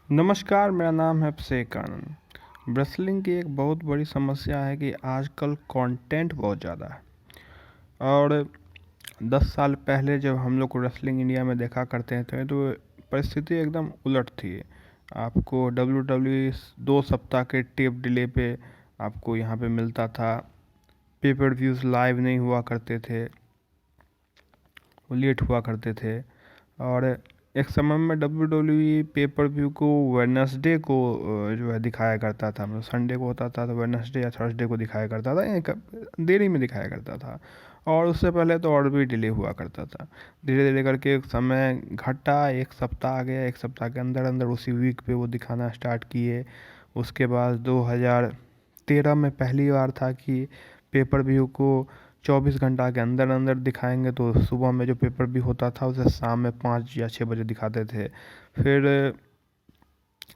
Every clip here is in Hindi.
नमस्कार, मेरा नाम है अभिषेक आनंद। रेसलिंग की एक बहुत बड़ी समस्या है कि आजकल कंटेंट बहुत ज़्यादा है। और 10 साल पहले जब हम लोग को रेसलिंग इंडिया में देखा करते थे तो परिस्थिति एकदम उलट थी। आपको WWE 2 सप्ताह के टेप डिले पे आपको यहाँ पे मिलता था। पेपर व्यूज़ लाइव नहीं हुआ करते थे, वो लेट हुआ करते थे। और एक समय में WWE पेपर व्यू को वेडनेसडे को जो है दिखाया करता था। मतलब संडे को होता था तो वेडनेसडे या थर्सडे को दिखाया करता था, एक देरी में दिखाया करता था। और उससे पहले तो और भी डिले हुआ करता था। धीरे धीरे करके एक समय घटा, एक सप्ताह आ गया, एक सप्ताह के अंदर अंदर उसी वीक पे वो दिखाना स्टार्ट किए। उसके बाद 2013 में पहली बार था कि पेपर व्यू को 24 घंटा के अंदर अंदर दिखाएंगे। तो सुबह में जो पेपर भी होता था उसे शाम में 5 या 6 बजे दिखाते थे। फिर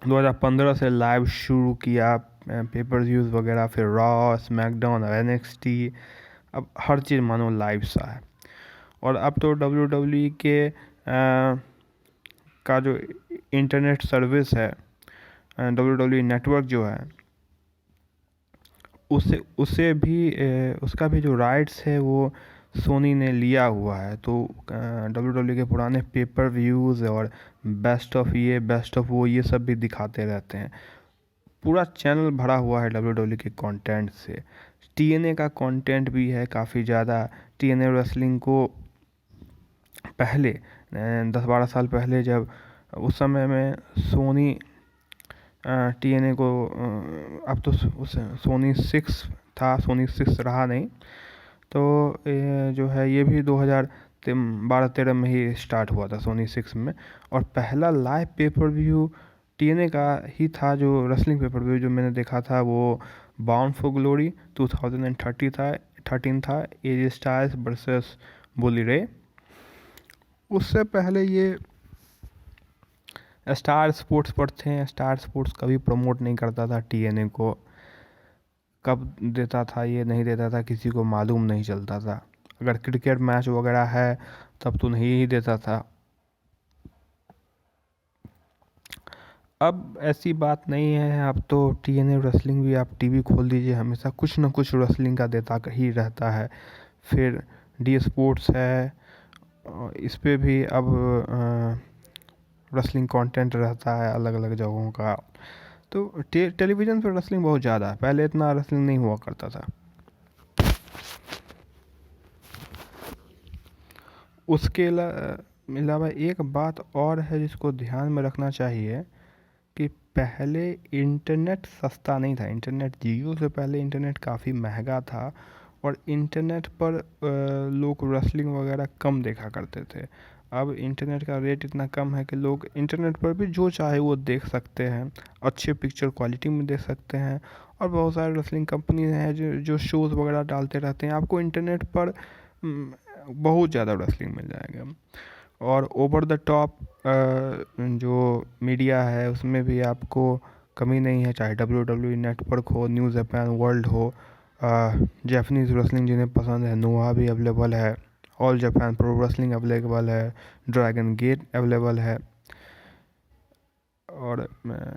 2015 से लाइव शुरू किया पेपर व्यूज़ वगैरह। फिर रॉ, स्मैकडाउन और NXT, अब हर चीज़ मानो लाइव सा है। और अब तो WWE के का जो इंटरनेट सर्विस है, WWE नेटवर्क जो है, उसे भी उसका भी जो राइट्स है वो सोनी ने लिया हुआ है। तो WWE के पुराने पेपर व्यूज़ और बेस्ट ऑफ ये, बेस्ट ऑफ वो, ये सब भी दिखाते रहते हैं। पूरा चैनल भरा हुआ है WWE के कंटेंट से। TNA का कंटेंट भी है काफ़ी ज़्यादा। TNA रेसलिंग को पहले 10-12 साल पहले, जब उस समय में सोनी TNA को अब तो उस सोनी 6 था, सोनी 6 रहा नहीं। तो जो है ये भी 2012-13 में ही स्टार्ट हुआ था, सोनी 6 में। और पहला लाइव पेपर व्यू TNA का ही था। जो रेसलिंग पेपर व्यू जो मैंने देखा था वो बाउंड फॉर ग्लोरी 2013 था, AJ स्टाइल्स वर्सेस बुली रे। उससे पहले ये स्टार स्पोर्ट्स पर थे। स्टार स्पोर्ट्स कभी प्रमोट नहीं करता था TNA को। कब देता था ये नहीं देता था किसी को मालूम नहीं चलता था। अगर क्रिकेट मैच वगैरह है तब तो नहीं ही देता था। अब ऐसी बात नहीं है। अब तो TNA रेसलिंग भी आप टीवी खोल दीजिए, हमेशा कुछ ना कुछ रेसलिंग का देता ही रहता है। फिर डी स्पोर्ट्स है, इस पे भी अब रेसलिंग कंटेंट रहता है अलग अलग जगहों का। तो टेलीविज़न पर रेसलिंग बहुत ज़्यादा है, पहले इतना रेसलिंग नहीं हुआ करता था। उसके अलावा एक बात और है जिसको ध्यान में रखना चाहिए कि पहले इंटरनेट सस्ता नहीं था। इंटरनेट, जियो से पहले इंटरनेट काफ़ी महंगा था। और इंटरनेट पर लोग रेसलिंग वगैरह कम देखा करते थे। अब इंटरनेट का रेट इतना कम है कि लोग इंटरनेट पर भी जो चाहे वो देख सकते हैं, अच्छे पिक्चर क्वालिटी में देख सकते हैं। और बहुत सारे रेसलिंग कंपनी हैं जो शोज़ वगैरह डालते रहते हैं। आपको इंटरनेट पर बहुत ज़्यादा रेसलिंग मिल जाएगा। और ओवर द टॉप जो मीडिया है उसमें भी आपको कमी नहीं है, चाहे WWE नेटवर्क हो, न्यू जापान वर्ल्ड हो, जापानीज़ रेसलिंग जिन्हें पसंद है, नोहा भी अवेलेबल है, all Japan pro wrestling available है, ड्रैगन गेट अवेलेबल है। और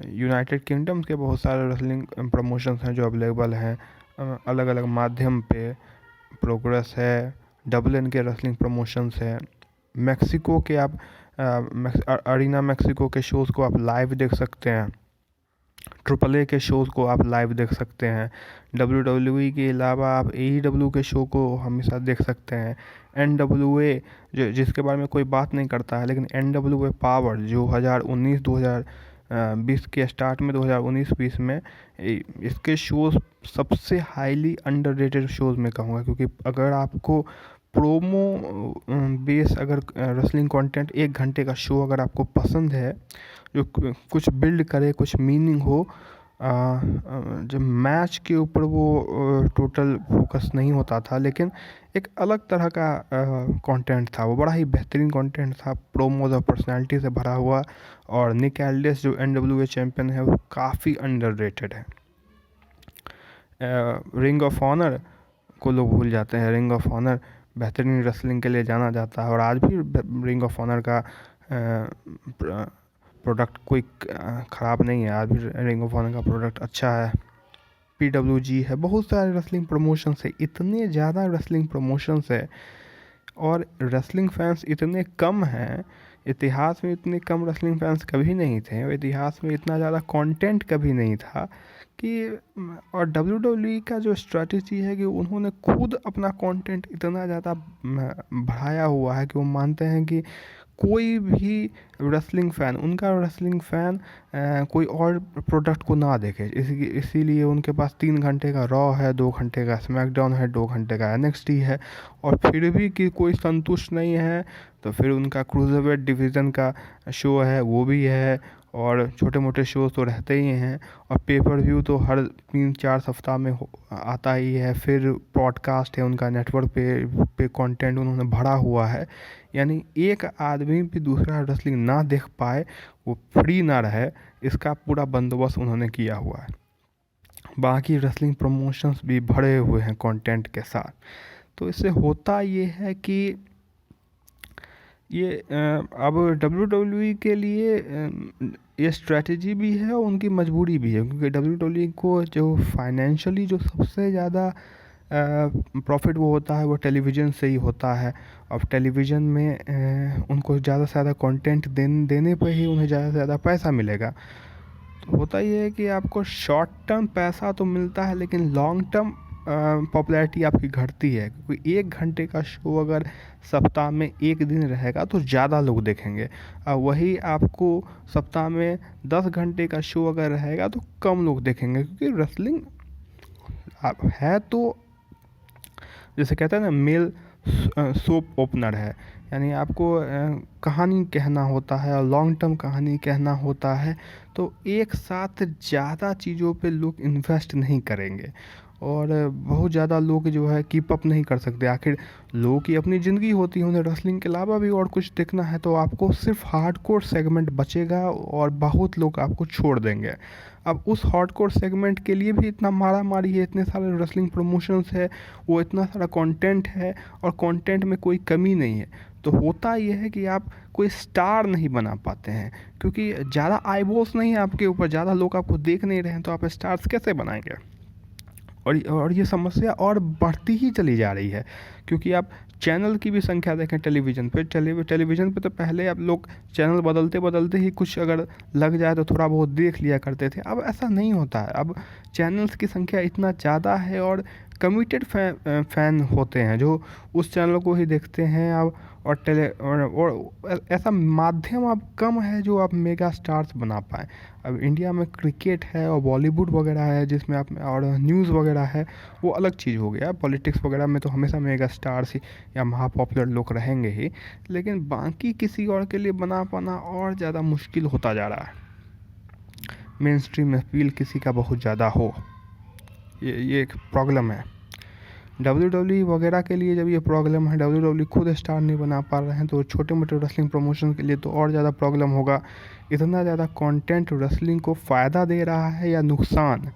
यूनाइटेड किंगडम के बहुत सारे रेसलिंग प्रमोशंस हैं जो अवेलेबल हैं अलग अलग माध्यम पे। प्रोग्रेस है, WN के रेसलिंग प्रमोशंस है। मैक्सिको के आप अरीना मैक्सिको के शोज़ को आप लाइव देख सकते हैं। AAA के शोज़ को आप लाइव देख सकते हैं। WWE के अलावा आप AEW के शो को हमेशा देख सकते हैं। NWA जिसके बारे में कोई बात नहीं करता है, लेकिन NWA पावर जो 2019-2020 के स्टार्ट में 2019-20 में इसके शोज़ सबसे हाईली अंडररेटेड शोज़ में कहूँगा। क्योंकि अगर आपको प्रोमो बेस अगर रेसलिंग कंटेंट 1 घंटे का शो अगर आपको पसंद है, जो कुछ बिल्ड करे, कुछ मीनिंग हो, जब मैच के ऊपर वो टोटल फोकस नहीं होता था, लेकिन एक अलग तरह का कंटेंट था, वो बड़ा ही बेहतरीन कंटेंट था, प्रोमोज और पर्सनालिटी से भरा हुआ। और निक एल्डिस जो NWA चैम्पियन है वो काफ़ी अंडररेटेड है। रिंग ऑफ ऑनर को लोग भूल जाते हैं। रिंग ऑफ ऑनर बेहतरीन रेसलिंग के लिए जाना जाता है और आज भी रिंग ऑफ ऑनर का प्रोडक्ट कोई ख़राब नहीं है, आज भी रिंग ऑफ ऑनर का प्रोडक्ट अच्छा है। PWG है, बहुत सारे रेसलिंग प्रमोशंस है, इतने ज़्यादा रेसलिंग प्रमोशंस है और रेसलिंग फैंस इतने कम हैं। इतिहास में इतने कम रेसलिंग फैंस कभी नहीं थे और इतिहास में इतना ज़्यादा कंटेंट कभी नहीं था कि और WWE का जो स्ट्रैटेजी है कि उन्होंने खुद अपना कंटेंट इतना ज़्यादा बढ़ाया हुआ है कि वो मानते हैं कि कोई भी रेसलिंग फ़ैन कोई और प्रोडक्ट को ना देखे, इसीलिए उनके पास 3 घंटे का रॉ है, 2 घंटे का स्मैकडाउन है, 2 घंटे का NXT है और फिर भी कि कोई संतुष्ट नहीं है तो फिर उनका क्रूज़रवेट डिवीज़न का शो है वो भी है और छोटे मोटे शो तो रहते ही हैं और पेपर व्यू तो हर 3-4 सप्ताह में आता ही है। फिर पॉडकास्ट है उनका, नेटवर्क पे कंटेंट उन्होंने भरा हुआ है, यानी एक आदमी भी दूसरा रेसलिंग ना देख पाए, वो फ्री ना रहे, इसका पूरा बंदोबस्त उन्होंने किया हुआ है। बाकी रेसलिंग प्रमोशंस भी भरे हुए हैं कंटेंट के साथ। तो इससे होता ये है कि ये अब WWE के लिए ये स्ट्रेटजी भी है और उनकी मजबूरी भी है, क्योंकि WWE को जो फाइनेंशियली जो सबसे ज़्यादा प्रॉफिट वो होता है वो टेलीविज़न से ही होता है। अब टेलीविज़न में उनको ज़्यादा से ज़्यादा कंटेंट देने पर ही उन्हें ज़्यादा से ज़्यादा पैसा मिलेगा। तो होता ये है कि आपको शॉर्ट टर्म पैसा तो मिलता है लेकिन लॉन्ग टर्म पॉपुलैरिटी आपकी घटती है, क्योंकि 1 घंटे का शो अगर सप्ताह में 1 दिन रहेगा तो ज़्यादा लोग देखेंगे और वही आपको सप्ताह में 10 घंटे का शो अगर रहेगा तो कम लोग देखेंगे, क्योंकि रेसलिंग है तो जैसे कहते हैं ना मेल सोप ओपनर है, यानी आपको कहानी कहना होता है और लॉन्ग टर्म कहानी कहना होता है, तो एक साथ ज़्यादा चीज़ों पे लोग इन्वेस्ट नहीं करेंगे और बहुत ज़्यादा लोग जो है कीप अप नहीं कर सकते। आखिर लोगों की अपनी ज़िंदगी होती है, उन्हें रेसलिंग के अलावा भी और कुछ देखना है, तो आपको सिर्फ हार्डकोर सेगमेंट बचेगा और बहुत लोग आपको छोड़ देंगे। अब उस हार्डकोर सेगमेंट के लिए भी इतना मारा मारी है, इतने सारे रेसलिंग प्रमोशंस है, वो इतना सारा कंटेंट है और कंटेंट में कोई कमी नहीं है, तो होता ये है कि आप कोई स्टार नहीं बना पाते हैं, क्योंकि ज़्यादा आईबॉल्स नहीं है आपके ऊपर, ज़्यादा लोग आपको देख नहीं रहे हैं, तो आप स्टार्स कैसे बनाएंगे। और ये समस्या और बढ़ती ही चली जा रही है, क्योंकि आप चैनल की भी संख्या देखें टेलीविज़न पे तो पहले आप लोग चैनल बदलते बदलते ही कुछ अगर लग जाए तो थोड़ा बहुत देख लिया करते थे, अब ऐसा नहीं होता है। अब चैनल्स की संख्या इतना ज़्यादा है और कमिटेड फ़ैन होते हैं जो उस चैनल को ही देखते हैं अब, और ऐसा माध्यम अब कम है जो आप मेगा स्टार्स बना पाएँ। अब इंडिया में क्रिकेट है और बॉलीवुड वगैरह है जिसमें आप और न्यूज़ वगैरह है, वो अलग चीज़ हो गया। पॉलिटिक्स वगैरह में तो हमेशा मेगा स्टार्स ही या महा पॉपुलर लोग रहेंगे ही, लेकिन बाकी किसी और के लिए बना पाना और ज़्यादा मुश्किल होता जा रहा है। मेन स्ट्रीम अपील किसी का बहुत ज़्यादा हो, ये एक प्रॉब्लम है। WWE वगैरह के लिए जब ये प्रॉब्लम है, WWE खुद स्टार नहीं बना पा रहे हैं, तो छोटे मोटे रेसलिंग प्रमोशन के लिए तो और ज़्यादा प्रॉब्लम होगा। इतना ज़्यादा कंटेंट रेसलिंग को फ़ायदा दे रहा है या नुकसान,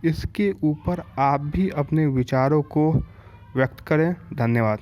इसके ऊपर आप भी अपने विचारों को व्यक्त करें। धन्यवाद।